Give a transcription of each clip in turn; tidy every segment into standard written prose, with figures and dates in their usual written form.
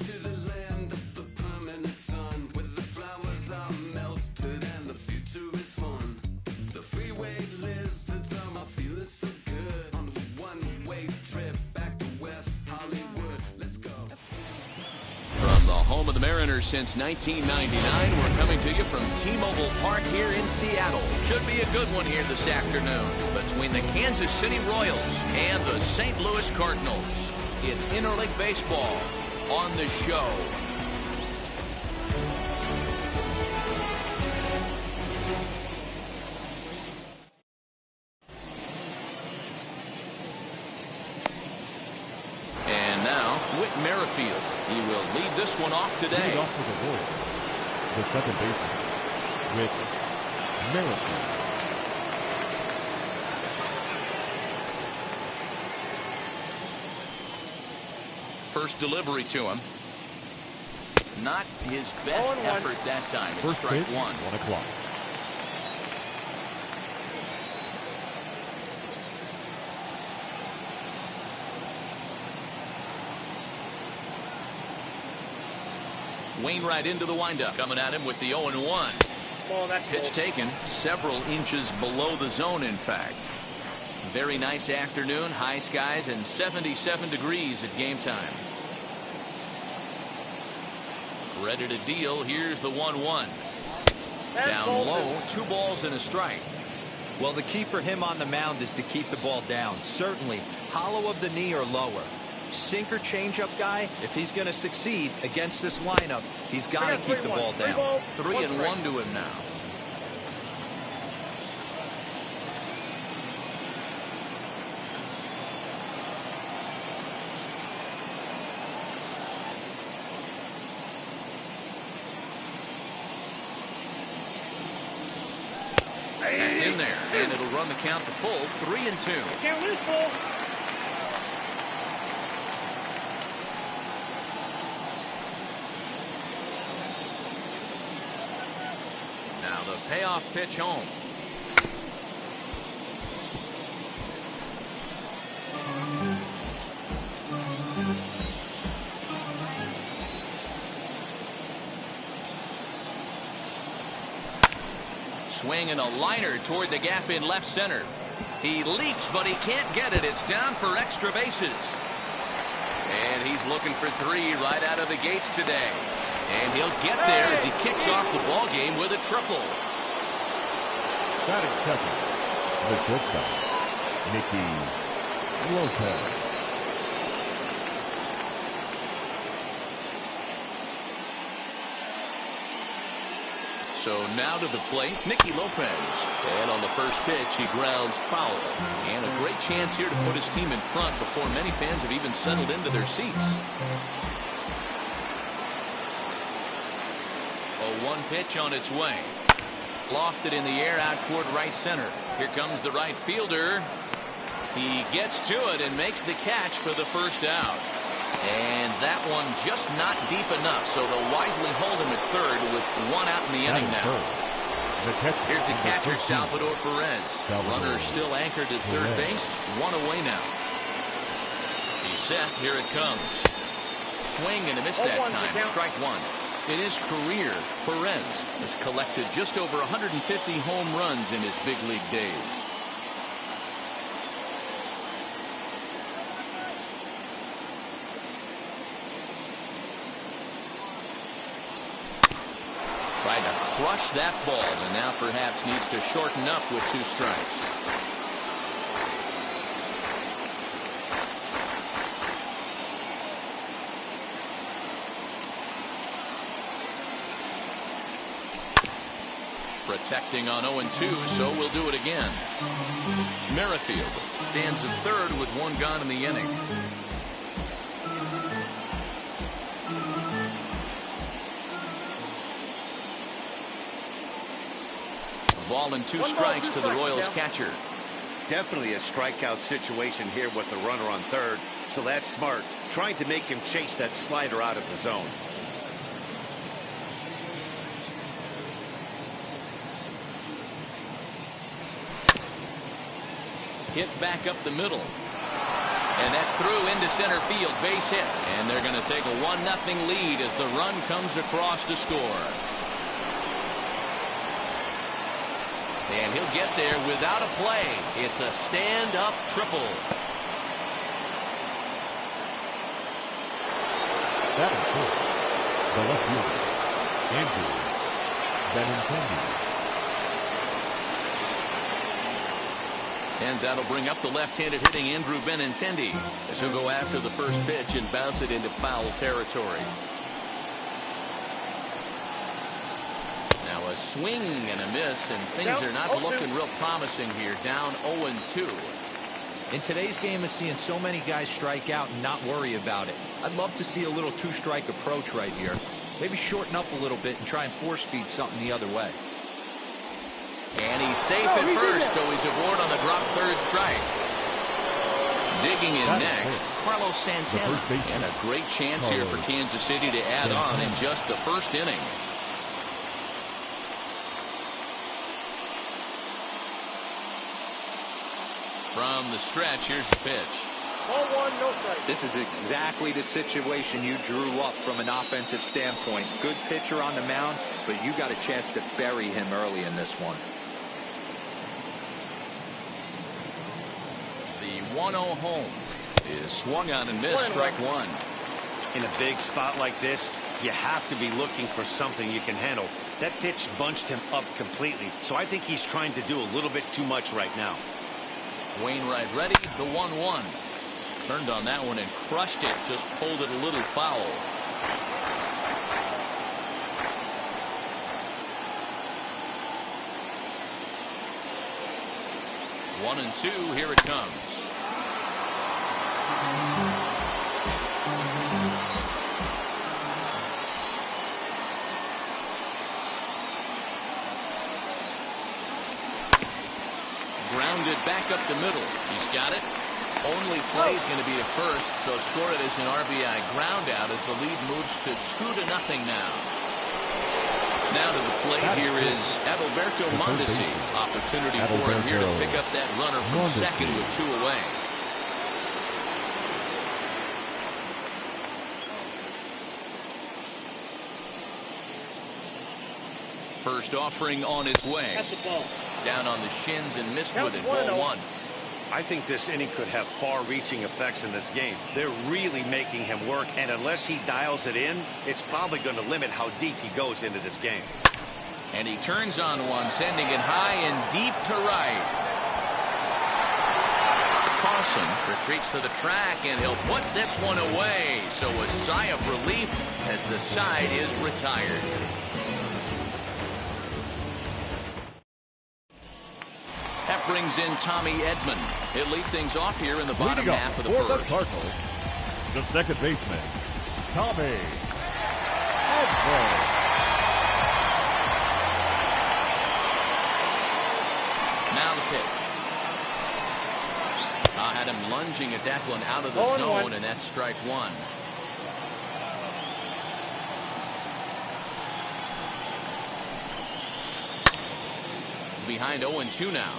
to the land of the permanent sun, where the flowers are melted and the future is fun. The freeway lizards are my feeling so good on a one-way trip back to West Hollywood. Let's go. From the home of the Mariners since 1999, we're coming to you from T-Mobile Park here in Seattle. Should be a good one here this afternoon between the Kansas City Royals and the St. Louis Cardinals. It's interleague baseball on the show. And now, Whit Merrifield. He will lead this one off today. Lead off for the Royals, the second baseman, Whit Merrifield. First delivery to him. Not his best effort that time. It's strike one. 1 o'clock. Wainwright into the windup. Coming at him with the 0-1. Pitch taken several inches below the zone, in fact. Very nice afternoon. High skies and 77 degrees at game time. Ready to deal. Here's the 1-1. Down low. 2 balls and a strike. Well, the key for him on the mound is to keep the ball down. Certainly, hollow of the knee or lower. Sinker changeup guy, if he's going to succeed against this lineup, he's got to keep the ball down. 3-1 to him now. That's in there, and it'll run the count to full. 3-2. Can't lose, full. Now the payoff pitch home. Swing and a liner toward the gap in left center. He leaps, but he can't get it. It's down for extra bases. And he's looking for 3 right out of the gates today. And he'll get there as he kicks off the ball game with a triple. Batting second, the shortstop, Nicky Lopez. So now to the plate, Nicky Lopez. And on the first pitch, he grounds foul. And a great chance here to put his team in front before many fans have even settled into their seats. A 1 pitch on its way. Lofted in the air out toward right center. Here comes the right fielder. He gets to it and makes the catch for the first out. And that one just not deep enough, so they'll wisely hold him at third with 1 out in the inning now. Here's the catcher, Salvador Perez. Runner still anchored at third base. 1 away now. He's set. Here it comes. Swing and a miss that time. Strike 1. In his career, Perez has collected just over 150 home runs in his big league days. Tried to crush that ball, and now perhaps needs to shorten up with 2 strikes. Protecting on 0-2, so we'll do it again. Merrifield stands at third with 1 gone in the inning. Ball and 2 strikes to the Royals catcher. Definitely a strikeout situation here with the runner on third, so that's smart, trying to make him chase that slider out of the zone. Hit back up the middle. And that's through into center field, base hit. And they're going to take a 1-0 lead as the run comes across to score. And he'll get there without a play. It's a stand-up triple. That is good. The left fielder, Andrew Benintendi. And that'll bring up the left-handed hitting Andrew Benintendi as he'll go after the first pitch and bounce it into foul territory. Now a swing and a miss, and things are not looking real promising here. Down 0-2. In today's game of seeing so many guys strike out and not worry about it, I'd love to see a little two-strike approach right here. Maybe shorten up a little bit and try and force-feed something the other way. And he's safe at first, so he's aboard on the drop third strike. Digging in next, Carlos Santana. And a great chance here for Kansas City to add on in just the first inning. From the stretch, here's the pitch. Ball 1, no strike. This is exactly the situation you drew up from an offensive standpoint. Good pitcher on the mound, but you got a chance to bury him early in this one. The 1-0 home is swung on and missed, strike one. In a big spot like this, you have to be looking for something you can handle. That pitch bunched him up completely, so I think he's trying to do a little bit too much right now. Wainwright ready, the 1-1. Turned on that one and crushed it, just pulled it a little foul. One and two, here it comes. Grounded back up the middle. He's got it. Only play is going to be to first, so score it as an RBI ground out as the lead moves to 2-0 now. Now to the plate here is Adalberto Mondesi. Opportunity for him here to pick up that runner from second with 2 away. First offering on its way. Down on the shins and missed with it. Ball 1. I think this inning could have far-reaching effects in this game. They're really making him work, and unless he dials it in, it's probably going to limit how deep he goes into this game. And he turns on one, sending it high and deep to right. Carlson retreats to the track, and he'll put this one away. So a sigh of relief as the side is retired. That brings in Tommy Edman. He'll lead things off here in the bottom half of the first. The Cardinals, the second baseman, Tommy Edman. Now the pitch. Had him lunging at that one out of the zone, and that's strike one. Behind 0-2 now.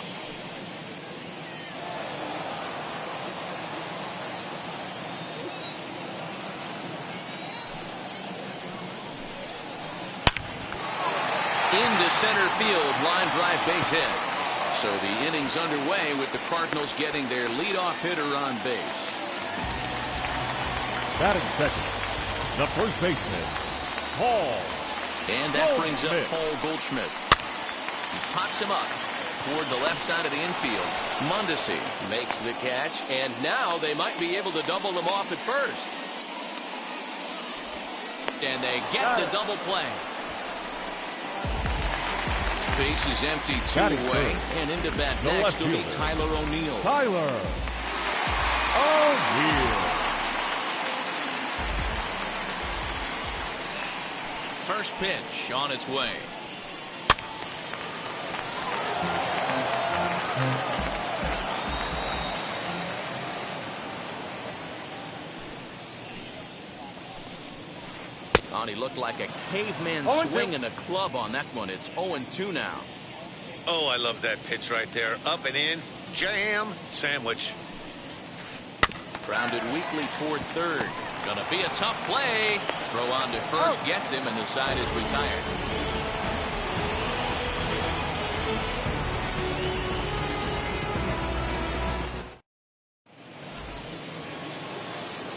Into center field, line drive base hit. So the inning's underway with the Cardinals getting their leadoff hitter on base. Batting second, the first baseman, Paul. And that brings up Paul Goldschmidt. He pops him up toward the left side of the infield. Mondesi makes the catch, and now they might be able to double him off at first. And they get the double play. Base is empty, 2 away. And into bat next will be Tyler O'Neill. Tyler O'Neill. First pitch on its way. He looked like a caveman swinging a club on that one. It's 0-2 now. Oh, I love that pitch right there. Up and in, jam, sandwich. Grounded weakly toward third. Gonna be a tough play. Throw on to first gets him, and the side is retired.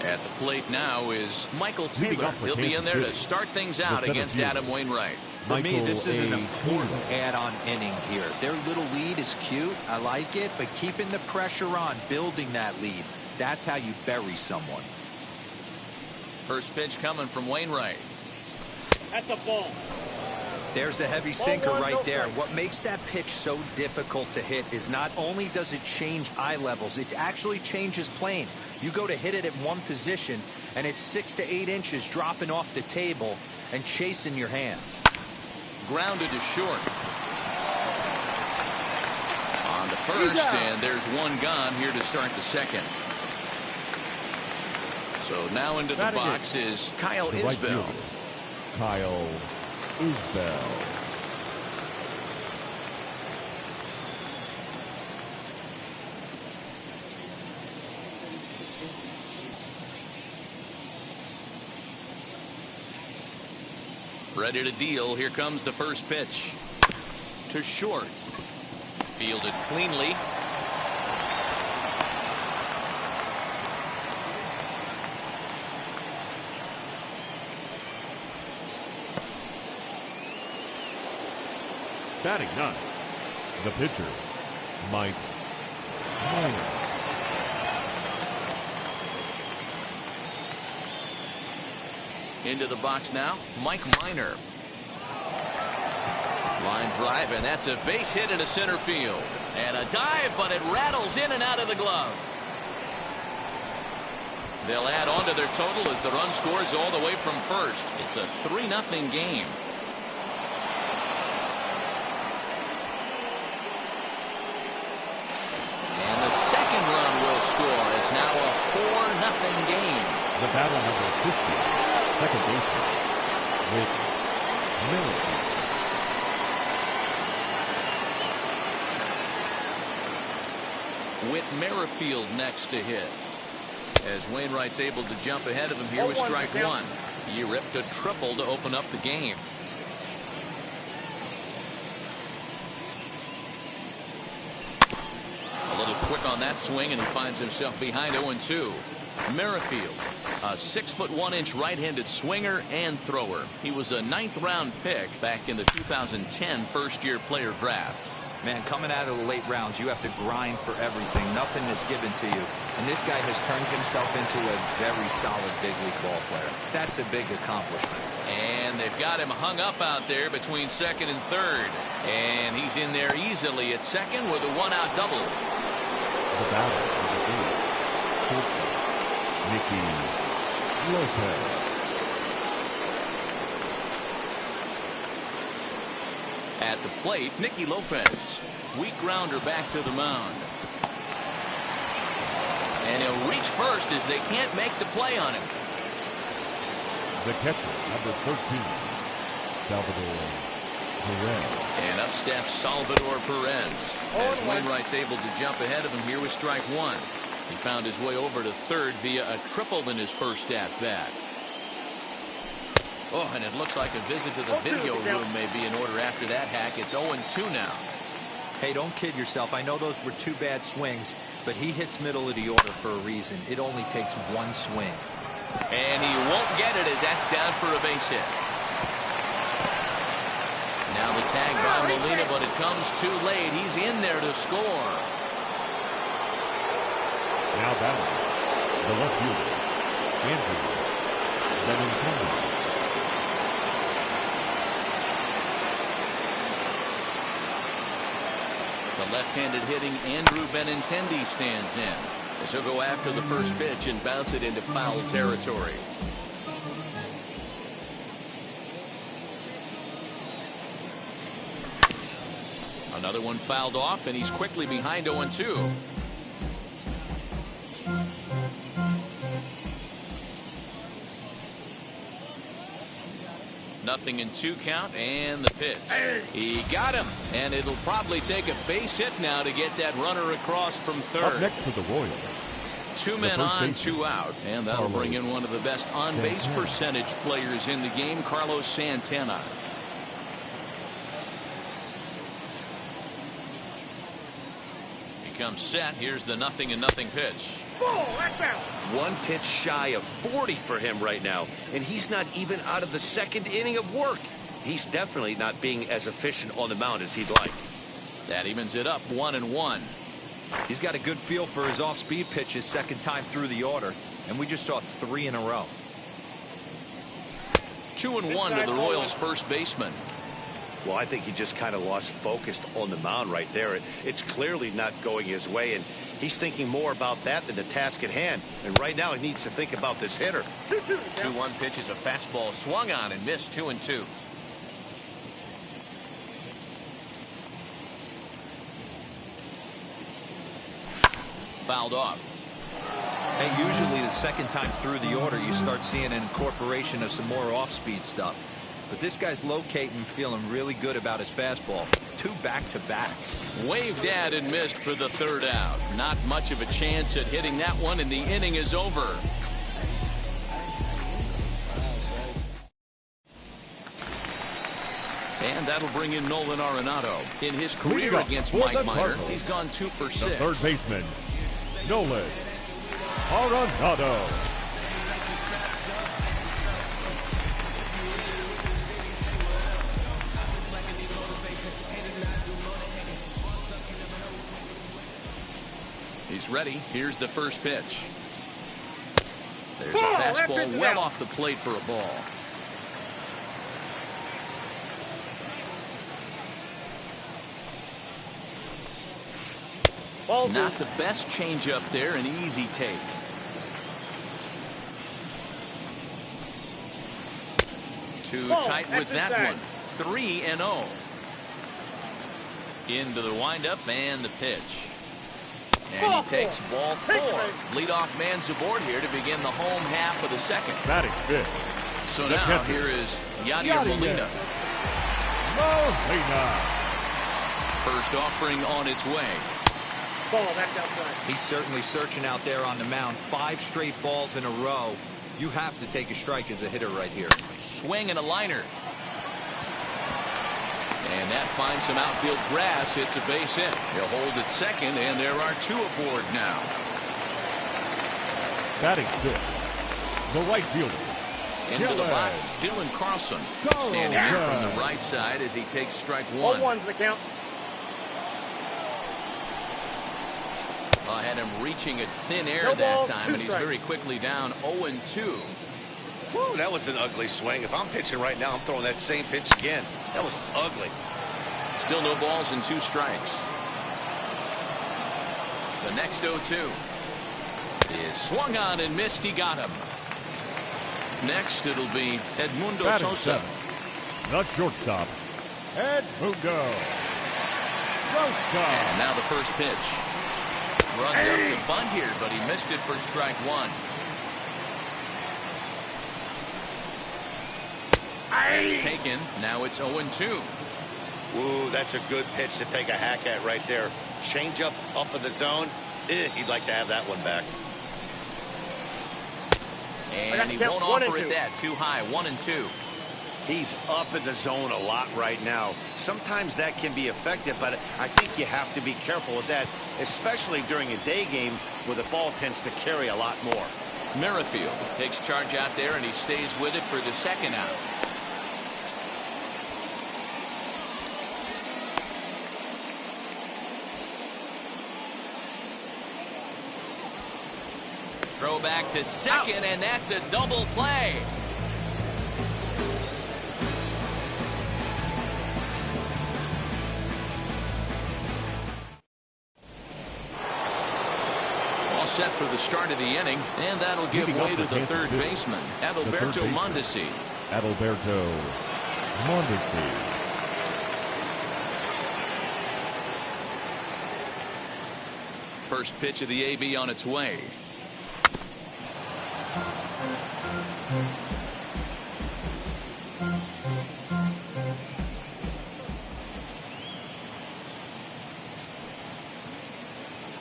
At the plate now is Michael Taylor. He'll be in there to start things out against Adam Wainwright. For me, this is an important add-on inning here. Their little lead is cute. I like it, but keeping the pressure on, building that lead, that's how you bury someone. First pitch coming from Wainwright. That's a ball. There's the heavy sinker right there. What makes that pitch so difficult to hit is not only does it change eye levels, it actually changes plane. You go to hit it at one position, and it's 6 to 8 inches dropping off the table and chasing your hands. Grounded to short. On to first, and there's one gone here to start the second. So now into the box is Kyle Isbell. Kyle Isbell. Ready to deal. Here comes the first pitch. To short. Fielded cleanly. Batting ninth, the pitcher, Mike Minor. Into the box now, Mike Minor. Line drive, and that's a base hit into center field. And a dive, but it rattles in and out of the glove. They'll add on to their total as the run scores all the way from first. It's a 3-0 game. And the second run will score. It's now a 4-0 game. The battle number 50, second baseman, with Miller. Whit Merrifield next to hit. As Wainwright's able to jump ahead of him here with strike one. He ripped a triple to open up the game. A little quick on that swing, and he finds himself behind 0-2. Merrifield, a 6'1" right-handed swinger and thrower. He was a 9th-round pick back in the 2010 first-year player draft. Man, coming out of the late rounds, you have to grind for everything. Nothing is given to you. And this guy has turned himself into a very solid big league ball player. That's a big accomplishment. And they've got him hung up out there between second and third. And he's in there easily at second with a one-out double. The battle of the Nicky Lopez. At the plate, Nicky Lopez. Weak grounder back to the mound. And he'll reach first as they can't make the play on him. The catcher, number 13, Salvador Perez. And up steps Salvador Perez. As Wainwright's able to jump ahead of him here with strike one. He found his way over to third via a triple in his first at-bat. Oh, and it looks like a visit to the video room may be in order after that hack. It's 0-2 now. Hey, don't kid yourself. I know those were two bad swings, but he hits middle of the order for a reason. It only takes one swing. And he won't get it as that's down for a base hit. Now the tag by Molina, but it comes too late. He's in there to score. Now battling the left fielder, Andrew Benintendi. The left-handed hitting Andrew Benintendi stands in. As he'll go after the first pitch and bounce it into foul territory. Another one fouled off, and he's quickly behind 0-2. Nothing in 2 count, and the pitch. He got him, and it'll probably take a base hit now to get that runner across from third. Up next for the Royals, Two men on, two out, and that'll bring in one of the best on-base percentage players in the game, Carlos Santana. He comes set. Here's the 0-0 pitch. One pitch shy of 40 for him right now, and he's not even out of the second inning of work. He's definitely not being as efficient on the mound as he'd like. That evens it up 1-1. He's got a good feel for his off-speed pitches second time through the order, and we just saw 3 in a row. 2-1 to the Royals' first baseman. Well, I think he just kind of lost focus on the mound right there. It's clearly not going his way, and he's thinking more about that than the task at hand. And right now he needs to think about this hitter. 2-1 pitch is a fastball swung on and missed. 2-2. Fouled off. And usually the second time through the order you start seeing an incorporation of some more off-speed stuff. But this guy's locating, feeling really good about his fastball. 2 back-to-back. Waved at and missed for the third out. Not much of a chance at hitting that one, and the inning is over. And that'll bring in Nolan Arenado. In his career against Mike Minor, he's gone 2 for 6. The third baseman, Nolan Arenado. He's ready. Here's the first pitch. There's a fastball well off the plate for a ball. Not the best changeup there, an easy take. Too tight with that one. 3-0. Into the windup and the pitch. And he takes ball 4. Leadoff man's aboard here to begin the home half of the second. Batting fifth. So now here is Yadier Molina. First offering on its way. He's certainly searching out there on the mound. 5 straight balls in a row. You have to take a strike as a hitter right here. Swing and a liner. And that finds some outfield grass. It's a base hit. He'll hold at second, and there are 2 aboard now. Batting fifth, the right fielder. Into the box, Dylan Carlson. Standing in from the right side as he takes strike 1. 0-1's the count. I had him reaching at thin air that time, and he's very quickly down 0-2. Woo, that was an ugly swing. If I'm pitching right now, I'm throwing that same pitch again. That was ugly. Still no balls and 2 strikes. The next 0-2 is swung on and missed. He got him. Next, it'll be Edmundo Sosa. The shortstop, Edmundo Sosa. And now the first pitch. Runs up to bunt here, but he missed it for strike 1. That's taken. Now it's 0-2. Ooh, that's a good pitch to take a hack at right there. Change up in the zone. He'd like to have that one back. And he won't offer it that. Too high. 1-2. He's up in the zone a lot right now. Sometimes that can be effective, but I think you have to be careful with that, especially during a day game where the ball tends to carry a lot more. Merrifield takes charge out there, and he stays with it for the second out. Throw back to second, and that's a double play. All set for the start of the inning, and that'll give way to the third baseman, Adalberto Mondesi. Adalberto Mondesi. First pitch of the AB on its way.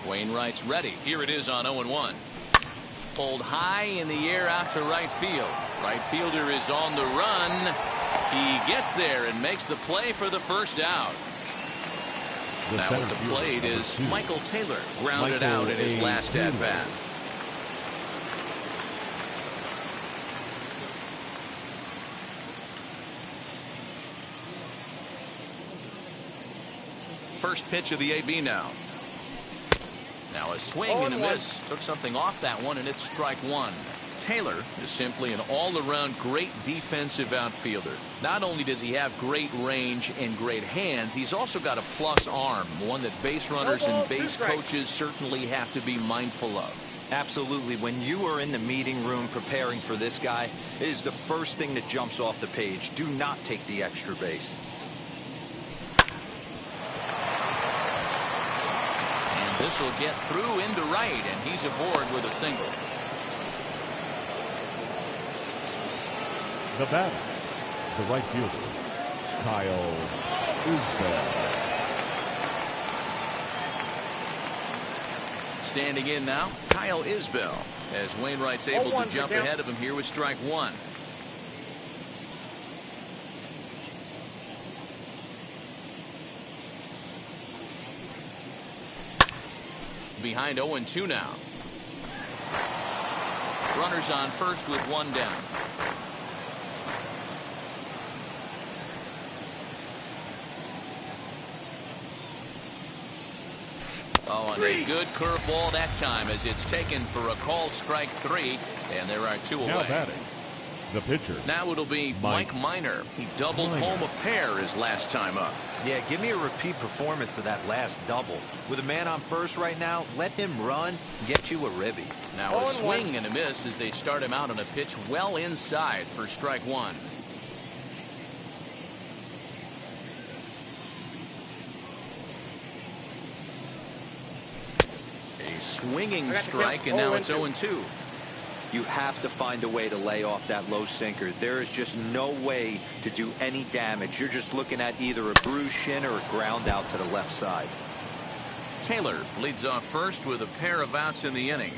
Wainwright's ready. Here it is on 0-1. pulled high in the air out to right field. Right fielder is on the run. He gets there and makes the play for the first out. Now at the plate is Michael Taylor, grounded out in his last at-bat. First pitch of the AB now. Now a swing and a miss. Took something off that one, and it's strike one. Taylor is simply an all-around great defensive outfielder. Not only does he have great range and great hands, he's also got a plus arm, one that base runners and base coaches certainly have to be mindful of. Absolutely. When you are in the meeting room preparing for this guy, it is the first thing that jumps off the page. Do not take the extra base. And this will get through into right, and he's aboard with a single. The batter, the right fielder, Kyle Isbell. Standing in now, Kyle Isbell, as Wainwright's able to jump ahead of him here with strike one. Behind 0-2 now. Runners on first with one down. Oh, and a good curveball that time as it's taken for a called strike three, and there are two away. Now batting, the pitcher. Now it'll be Mike Minor. He doubled home a pair his last time up. Yeah, give me a repeat performance of that last double. With a man on first right now, let him run and get you a ribby. Now a swing and a miss as they start him out on a pitch well inside for strike one. A swinging strike, and now it's 0-2. You have to find a way to lay off that low sinker. There is just no way to do any damage. You're just looking at either a bruised shin or a ground out to the left side. Taylor leads off first with a pair of outs in the inning.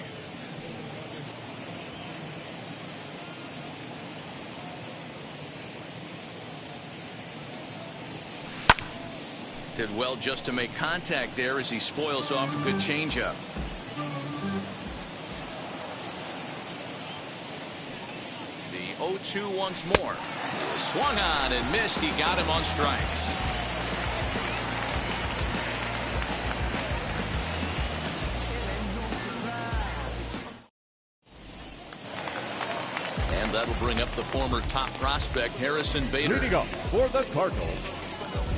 Did well just to make contact there as he spoils off a good changeup. The 0-2 once more. He swung on and missed. He got him on strikes. And that'll bring up the former top prospect Harrison Bader. Leading up for the Cardinals,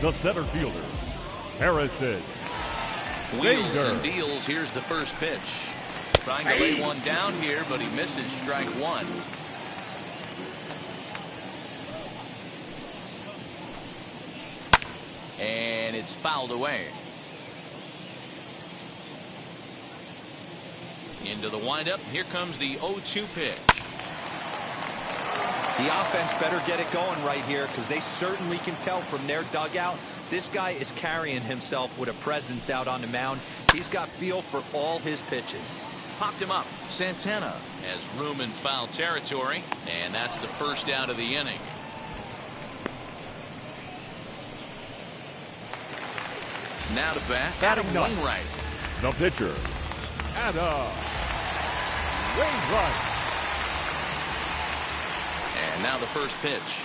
the center fielder, Harrison Wheels Bader. and deals. Here's the first pitch. Trying to lay one down here, but he misses strike one. And it's fouled away. Into the windup. Here comes the 0-2 pitch. The offense better get it going right here, because they certainly can tell from their dugout this guy is carrying himself with a presence out on the mound. He's got feel for all his pitches. Popped him up. Santana has room in foul territory, and that's the first out of the inning. Now to bat, Adam Wainwright. The pitcher, Adam Wainwright. And now the first pitch.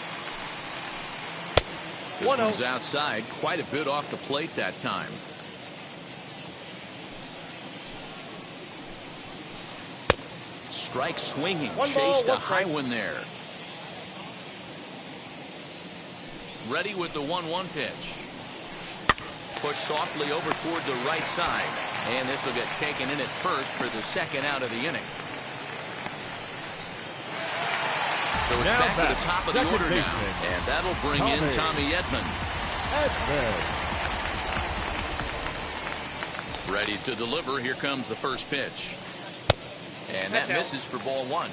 This one's outside, quite a bit off the plate that time. Strike swinging, chased a high one there. Ready with the 1-1 pitch. Push softly over toward the right side, and this will get taken in at first for the second out of the inning. So it's back to the top of the order now, and that'll bring in Tommy Edman. Ready to deliver. Here comes the first pitch. And that misses for ball one.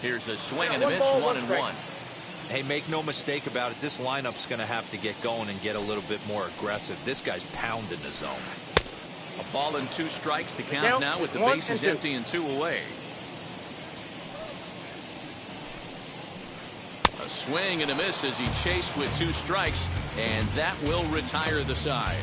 Here's a swing and a miss, 1-1. Hey, make no mistake about it. This lineup's going to have to get going and get a little bit more aggressive. This guy's pounding the zone. A ball and 2 strikes the count now with the bases empty and 2 away. A swing and a miss as he chased with 2 strikes, and that will retire the side.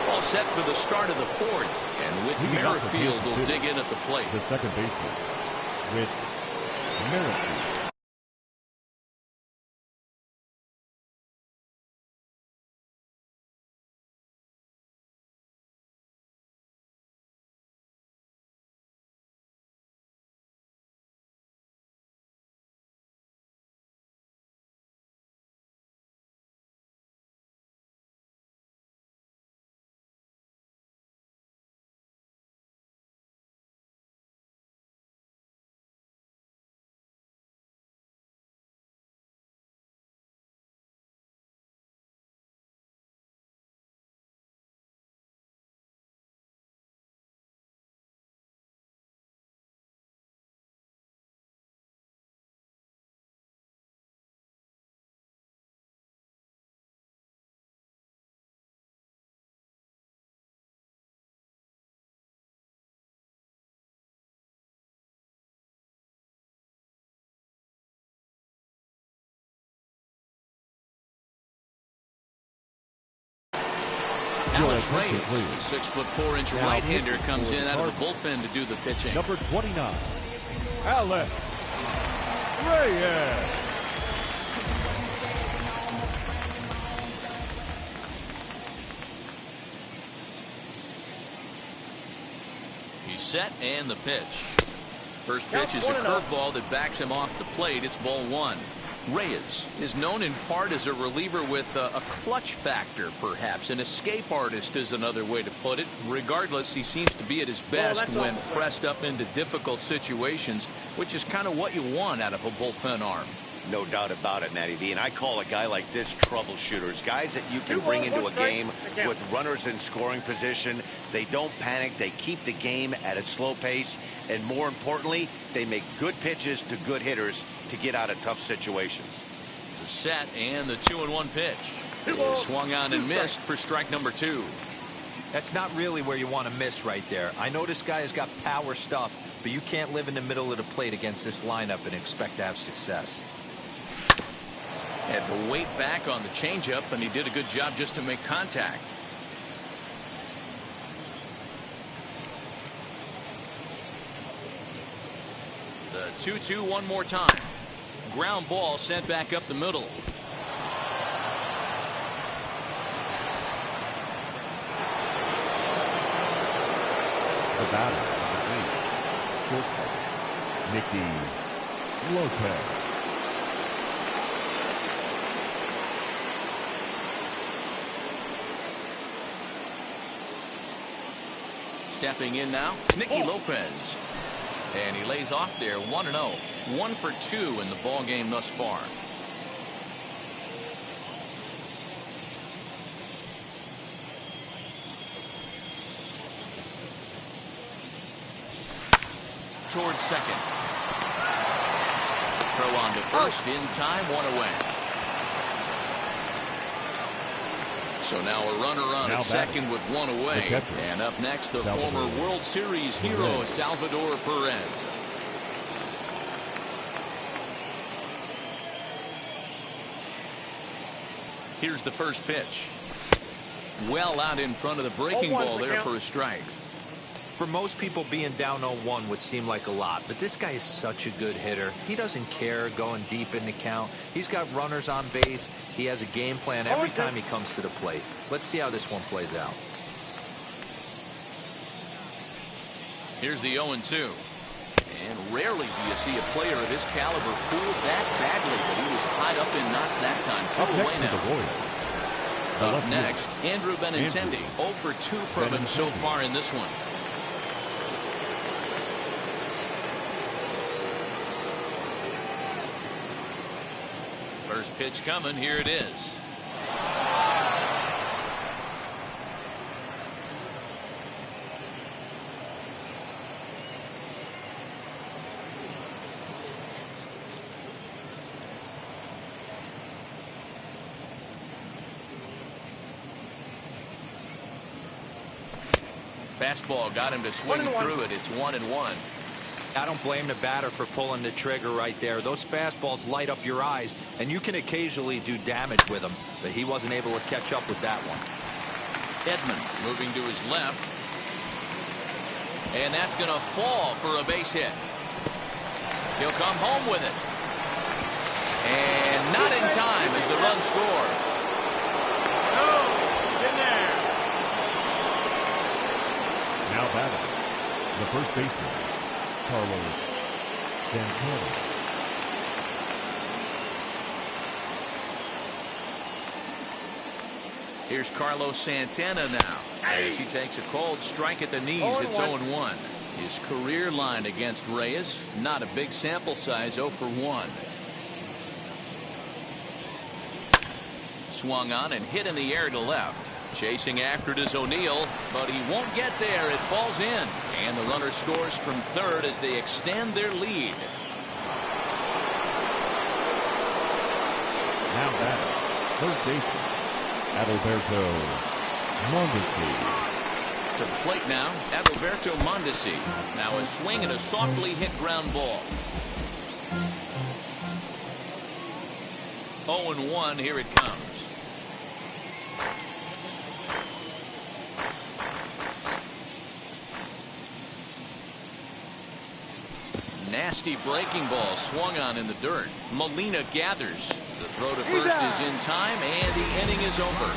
All set for the start of the 4th, and Whit Merrifield will dig in at the plate. The second baseman, Whit Merrifield. Alex Reyes, 6'4" right-hander, comes in out of the bullpen to do the pitching. Number 29, Alex Reyes. He's set and the pitch. First pitch is a curveball that backs him off the plate. It's ball 1. Reyes is known in part as a reliever with a clutch factor, perhaps. An escape artist is another way to put it. Regardless, he seems to be at his best when pressed up into difficult situations, which is kind of what you want out of a bullpen arm. No doubt about it, Matty V. And I call a guy like this troubleshooters. Guys that you can bring into a game with runners in scoring position. They don't panic. They keep the game at a slow pace. And more importantly, they make good pitches to good hitters to get out of tough situations. The set and the 2-1 pitch. It swung on and missed for strike number 2. That's not really where you want to miss right there. I know this guy has got power stuff, but you can't live in the middle of the plate against this lineup and expect to have success. Had to wait back on the changeup, and he did a good job just to make contact. The 2-2 one more time. Ground ball sent back up the middle. The batter, shortstop, Nicky Lopez. Stepping in now, Nicky Lopez. And he lays off there 1-0. 1 for 2 in the ball game thus far. Towards second. Throw on to first in time, 1 away. So now a runner on at second with 1 away. And up next, the former World Series hero, Salvador Perez. Here's the first pitch. Well out in front of the breaking ball there for a strike. For most people, being down 0-1 would seem like a lot, but this guy is such a good hitter. He doesn't care going deep in the count. He's got runners on base. He has a game plan every time he comes to the plate. Let's see how this one plays out. Here's the 0-2. And rarely do you see a player of his caliber fooled that badly, but he was tied up in knots that time. 2 away now. Up next, Andrew Benintendi. 0 for 2 from him so far in this one. First pitch coming. Here it is. Fastball got him to swing through it. It's 1-1. I don't blame the batter for pulling the trigger right there. Those fastballs light up your eyes, and you can occasionally do damage with them, but he wasn't able to catch up with that one. Edman moving to his left. And that's going to fall for a base hit. He'll come home with it. And not in time as the run scores. In there. Now batting, the first baseman, Carlos Santana. Here's Carlos Santana now as he takes a cold strike at the knees. It's 0-1. His career line against Reyes, not a big sample size, 0 for 1. Swung on and hit in the air to left. Chasing after it is O'Neill, but he won't get there. It falls in, and the runner scores from third as they extend their lead. Now batting, third baseman, Adalberto Mondesi. To the plate now, Adalberto Mondesi. Now a swing and a softly hit ground ball. 0-1, here it comes. Nasty breaking ball swung on in the dirt. Molina gathers. The throw to first is in time, and the inning is over.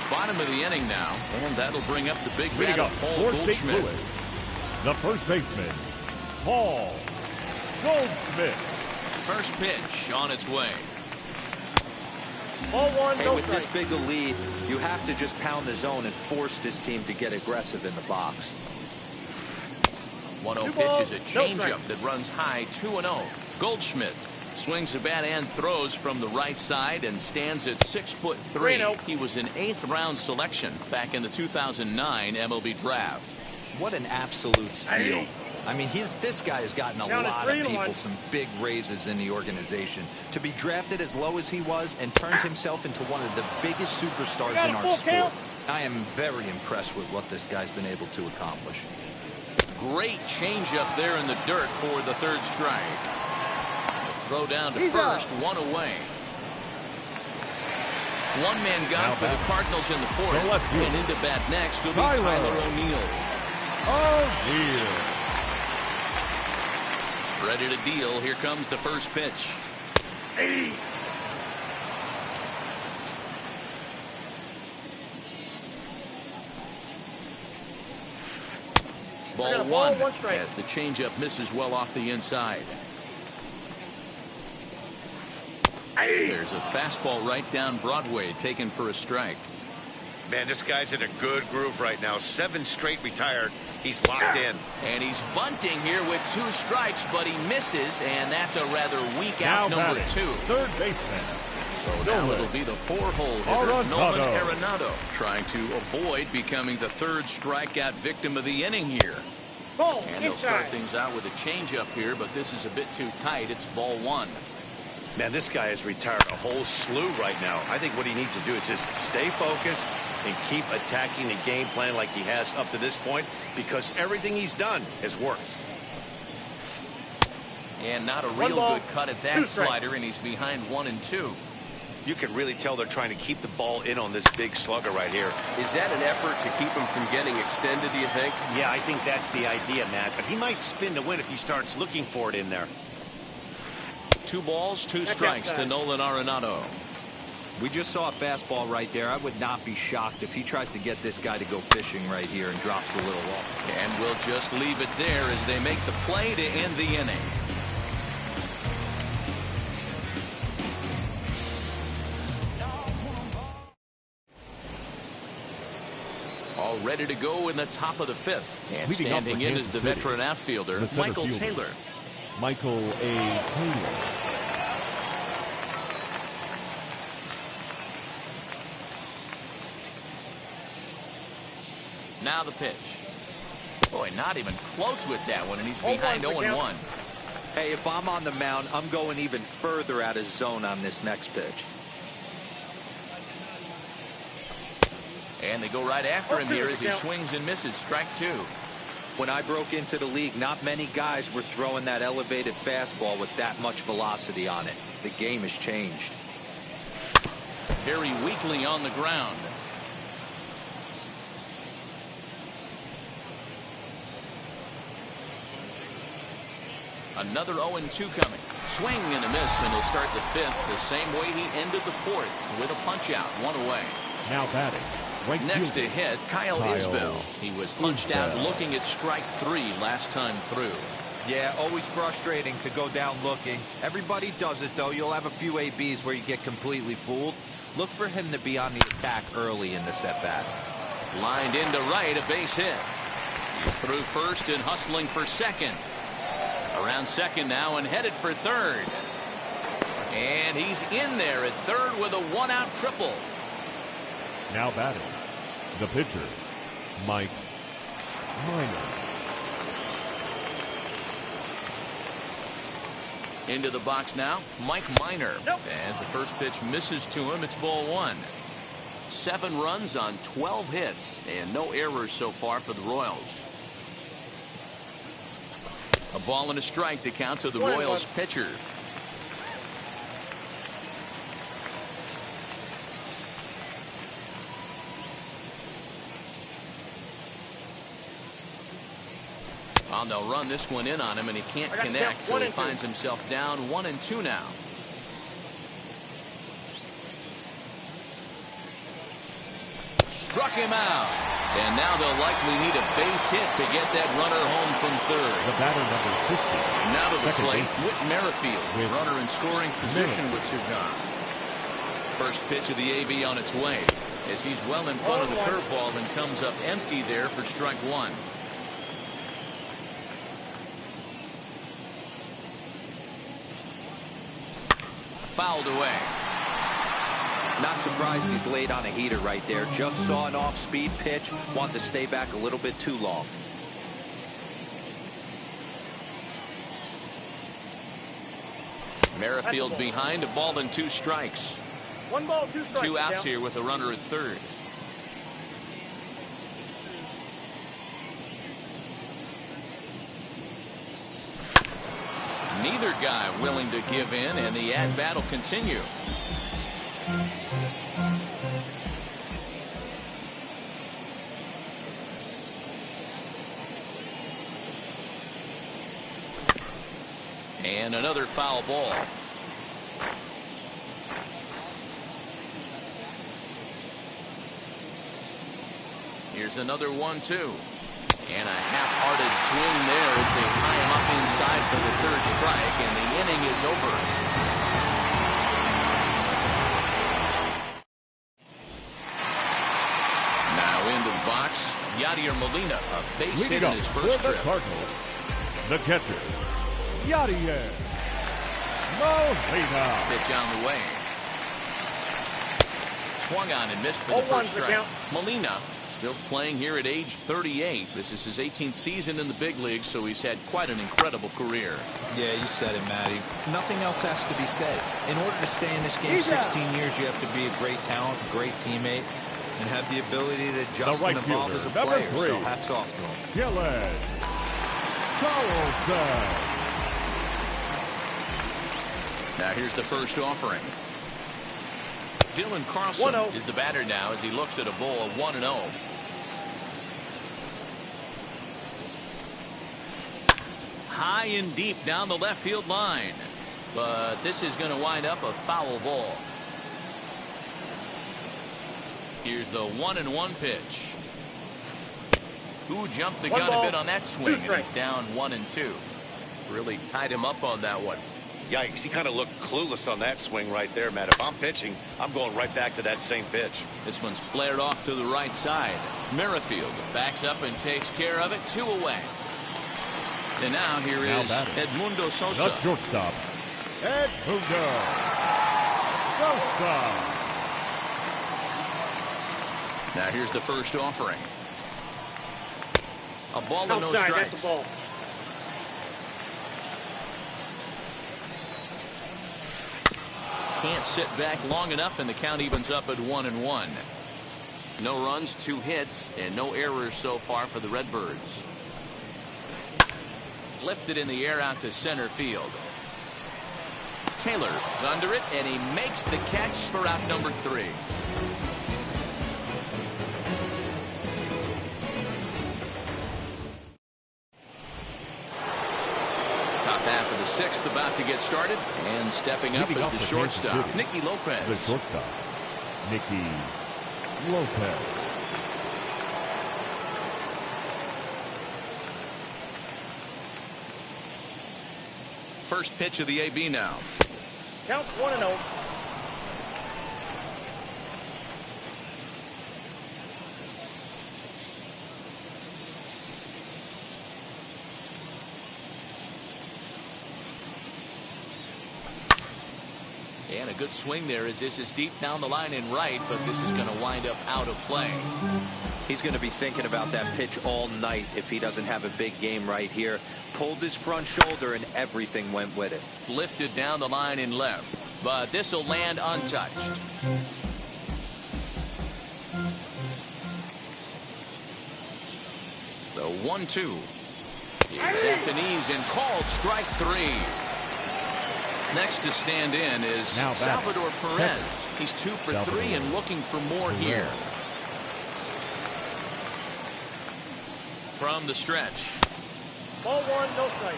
Bottom of the inning now, and that'll bring up the big bat of Paul Goldschmidt. The first baseman, Paul Goldschmidt. First pitch on its way. Ball one, Hey, no with this strike. big a lead, you have to just pound the zone and force this team to get aggressive in the box. 1-0 pitch is a changeup that runs high, 2-0. Goldschmidt swings the bat and throws from the right side and stands at 6'3". He was an 8th round selection back in the 2009 MLB draft. What an absolute steal. I mean, this guy has gotten a lot of people some big raises in the organization. To be drafted as low as he was and turned himself into one of the biggest superstars in our sport. I am very impressed with what this guy's been able to accomplish. Great changeup there in the dirt for the third strike. The throw down to first, one away. One man gone for the Cardinals in the fourth, and into bat next will be Tyler O'Neill. Ready to deal. Here comes the first pitch. Ball one as the changeup misses well off the inside. There's a fastball right down Broadway taken for a strike. Man, this guy's in a good groove right now. 7 straight retired. He's locked in. And he's bunting here with 2 strikes, but he misses, and that's a rather weak out number 2. Third baseman. So now it'll be the 4-hole hitter, Nolan Arenado, trying to avoid becoming the third strikeout victim of the inning here. And they'll start things out with a changeup here, but this is a bit too tight. It's ball 1. Man, this guy has retired a whole slew right now. I think what he needs to do is just stay focused and keep attacking the game plan like he has up to this point, because everything he's done has worked. And not a real good cut at that slider, and he's behind 1 and 2. You can really tell they're trying to keep the ball in on this big slugger right here. Is that an effort to keep him from getting extended, do you think? Yeah, I think that's the idea, Matt. But he might spin to win if he starts looking for it in there. 2 balls, 2 strikes to Nolan Arenado. We just saw a fastball right there. I would not be shocked if he tries to get this guy to go fishing right here and drops a little off. And we'll just leave it there as they make the play to end the inning. All ready to go in the top of the 5th. And standing in is the veteran outfielder, Michael Taylor. Michael A. Taylor. Now the pitch. Boy, not even close with that one, and he's behind 0-1. Hey, if I'm on the mound, I'm going even further out of zone on this next pitch. And they go right after him here as he swings and misses. Strike two. When I broke into the league, not many guys were throwing that elevated fastball with that much velocity on it. The game has changed. Very weakly on the ground. Another 0-2 coming. Swing and a miss, and he'll start the fifth the same way he ended the fourth with a punch out, one away. Now batting. Right Next to fielder, hit, Kyle Isbell. He was punched out looking at strike three last time through. Yeah, always frustrating to go down looking. Everybody does it, though. You'll have a few ABs where you get completely fooled. Look for him to be on the attack early in the at-bat. Lined into right, a base hit. He's through first and hustling for second. Around second now and headed for third. And he's in there at third with a one-out triple. Now batting. The pitcher, Mike Minor. Into the box now, Mike Minor. As the first pitch misses to him, it's ball one. 7 runs on 12 hits and no errors so far for the Royals. A ball and a strike to count to the Royals pitcher. Well, they'll run this one in on him, and he can't connect, so he finds himself down 1-2 now. Struck him out. And now they'll likely need a base hit to get that runner home from third. The batter number 50. Now to the Second plate, baseman. Whit Merrifield. Runner in scoring position with Sugan. First pitch of the AB on its way, as he's well in front of the curveball and comes up empty there for strike one. Fouled away. Not surprised he's laid on a heater right there. Just saw an off-speed pitch. Wanted to stay back a little bit too long. Merrifield behind, a ball and 2 strikes. 1 ball, 2 strikes. 2 outs here with a runner at third. Neither guy willing to give in, and the at-bat will continue. And another foul ball. Here's another 1-2. And a half-hearted swing there as they tie him up inside for the third strike, and the inning is over. Now into the box, Yadier Molina, a base hit in his first trip. Cardinals, the catcher, Yadier Molina. Pitch on the way. Swung on and missed for the first strike. Molina still playing here at age 38. This is his 18th season in the big leagues, so he's had quite an incredible career. Yeah, you said it, Matty. Nothing else has to be said. In order to stay in this game 16 years, you have to be a great talent, a great teammate, and have the ability to adjust and evolve as a player. So hats off to him. Gillen Carlson. Now here's the first offering. Dylan Carlson is the batter now as he looks at a ball of 1-0. High and deep down the left field line. But this is going to wind up a foul ball. Here's the 1-1 pitch. Who jumped the gun a bit on that swing, and he's down 1-2. Really tied him up on that one. Yikes, he kind of looked clueless on that swing right there, Matt. If I'm pitching, I'm going right back to that same pitch. This one's flared off to the right side. Merrifield backs up and takes care of it. 2 away. And now here is Edmundo Sosa. The shortstop, Edmundo Sosa. Now here's the first offering. A ball and no strikes. can't sit back long enough, and the count evens up at 1-1. No runs, 2 hits, and no errors so far for the Redbirds. Lifted in the air out to center field. Taylor's under it, and he makes the catch for out number 3. Top half of the 6th about to get started, and stepping up is the shortstop, Nicky Lopez. The shortstop, Nicky Lopez. First pitch of the AB now. Count 1-0. And a good swing there as this is deep down the line in right, but this is going to wind up out of play. He's going to be thinking about that pitch all night if he doesn't have a big game right here. Pulled his front shoulder and everything went with it. Lifted down the line in left, but this will land untouched. The 1-2. He's at the knees and called strike 3. Next to stand in is Salvador Perez. He's 2 for 3 and looking for more here. From the stretch. Ball 1, no strike.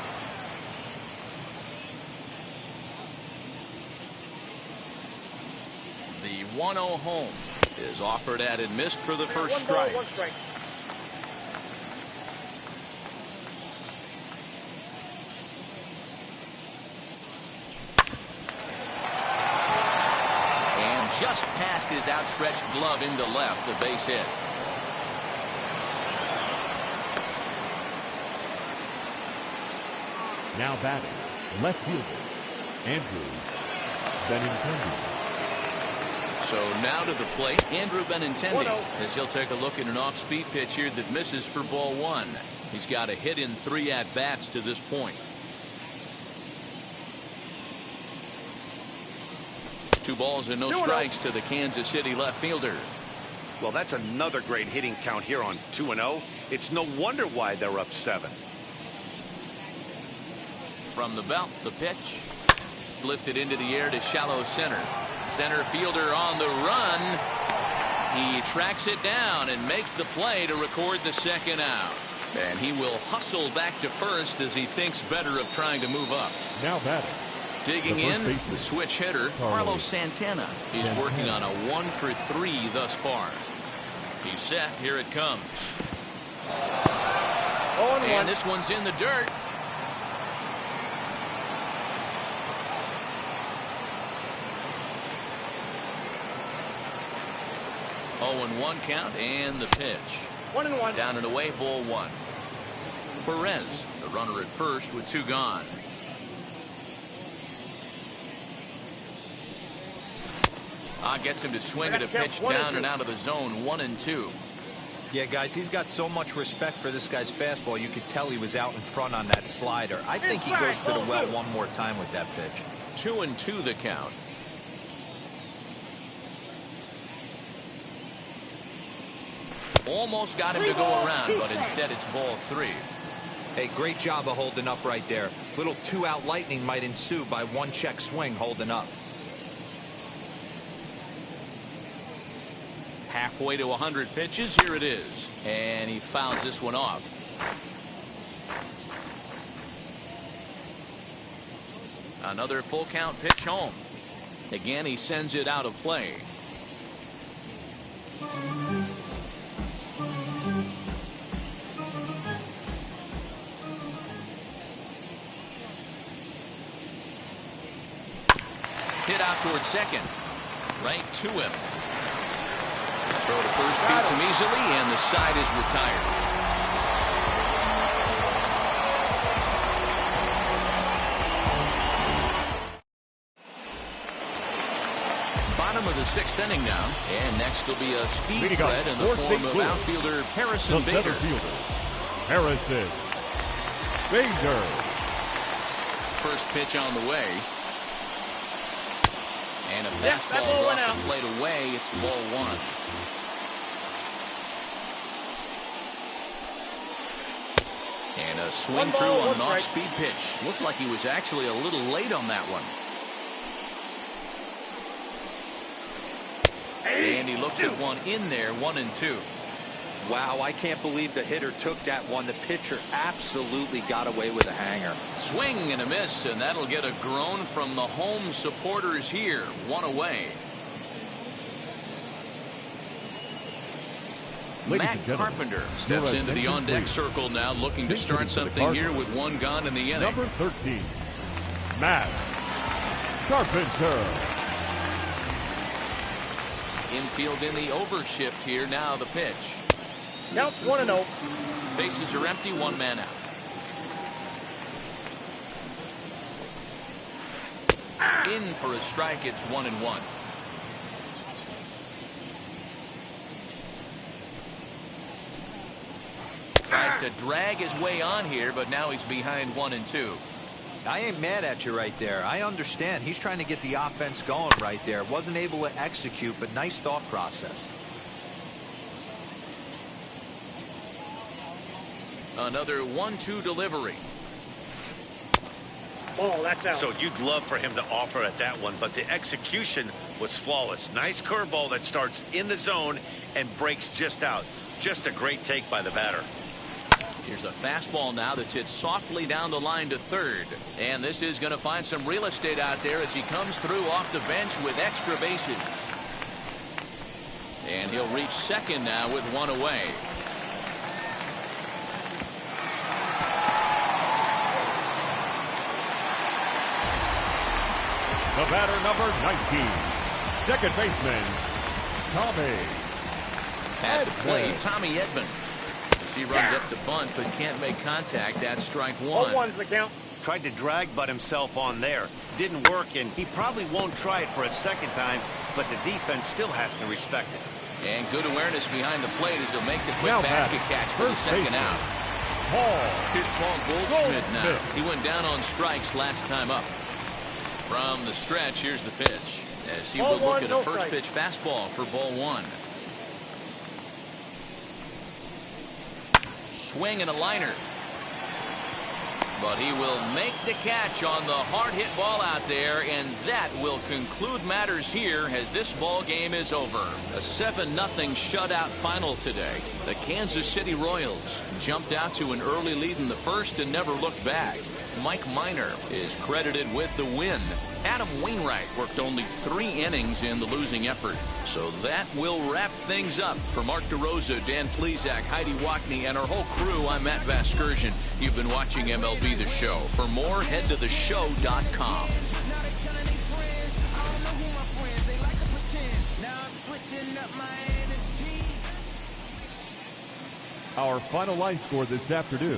The 1-0 home is offered at and missed for the first strike. 1 strike. Just past his outstretched glove into left, a base hit. Now batting, left fielder, Andrew Benintendi. So now to the plate, Andrew Benintendi, as he'll take a look at an off-speed pitch here that misses for ball 1. He's got a hit in 3 at-bats to this point. 2 balls and no strikes to the Kansas City left fielder. Well, that's another great hitting count here on 2-0. It's no wonder why they're up 7. From the belt, the pitch. Lifted into the air to shallow center. Center fielder on the run. He tracks it down and makes the play to record the 2nd out. And he will hustle back to first as he thinks better of trying to move up. Now batting. Digging in, the switch hitter, Carlos Santana. He's working on a 1 for 3 thus far. He's set. Here it comes. And this one's in the dirt. Oh, and 1 count, and the pitch. 1-1. Down and away, ball 1. Perez, the runner at first with 2 gone. Gets him to swing at a pitch down and out of the zone. 1-2. Yeah, guys, he's got so much respect for this guy's fastball. You could tell he was out in front on that slider. I think he goes to the well one more time with that pitch. 2-2 the count. Almost got him to go around, but instead it's ball 3. Hey, great job of holding up right there. Little 2-out lightning might ensue by 1 check swing holding up. Halfway to 100 pitches. Here it is. And he fouls this one off. Another full count pitch home. Again, he sends it out of play. Hit out towards second. Right to him. Throw to first beats him easily, and the side is retired. Bottom of the 6th inning now, and next will be a speed threat in the form of outfielder Harrison Bader. Center fielder, Harrison Bader. First pitch on the way. And a Yep, that fastball ball is went off out. the plate away. It's ball one. And a swing One ball, through on one an strike. off-speed pitch. Looked like he was actually a little late on that one. And he looks at one in there, 1-2. Wow, I can't believe the hitter took that one. The pitcher absolutely got away with a hanger. Swing and a miss, and that'll get a groan from the home supporters here. One away. Ladies Matt and gentlemen, Carpenter your steps into the attention, on-deck please. circle now, looking to Pitching start for the something here Cardinals. with one gone in the inning. Number 13, Matt Carpenter. Infield in the overshift here. Now the pitch. Counts 1-0. Bases are empty. One man out. In for a strike. It's 1-1. Tries to drag his way on here, but now he's behind 1-2. I ain't mad at you right there. I understand. He's trying to get the offense going right there. Wasn't able to execute, but nice thought process. Another 1-2 delivery. Ball, that's out. So you'd love for him to offer at that one, but the execution was flawless. Nice curveball that starts in the zone and breaks just out. Just a great take by the batter. Here's a fastball now that's hit softly down the line to third. And this is going to find some real estate out there as he comes through off the bench with extra bases. And he'll reach second now with one away. The batter, number 19, second baseman, Tommy At the plate, Edman. Tommy Edman. As he runs up to bunt but can't make contact. That's strike one. 0-1's the count. Tried to drag butt himself on there. Didn't work, and he probably won't try it for a second time, but the defense still has to respect it. And good awareness behind the plate as he'll make the quick Now basket batting, catch for the first second baseman, out. Paul Here's Paul Goldschmidt now. Goldschmidt. He went down on strikes last time up. From the stretch, here's the pitch. As he Ball will look one, at no a first strike. pitch fastball for ball one. Swing and a liner. But he will make the catch on the hard hit ball out there, and that will conclude matters here as this ball game is over. A 7-0 shutout final today. The Kansas City Royals jumped out to an early lead in the first and never looked back. Mike Minor is credited with the win. Adam Wainwright worked only 3 innings in the losing effort. So that will wrap things up. For Mark DeRosa, Dan Plesac, Heidi Wackney, and our whole crew, I'm Matt Vasgersian. You've been watching MLB The Show. For more, head to theshow.com. Our final line score this afternoon.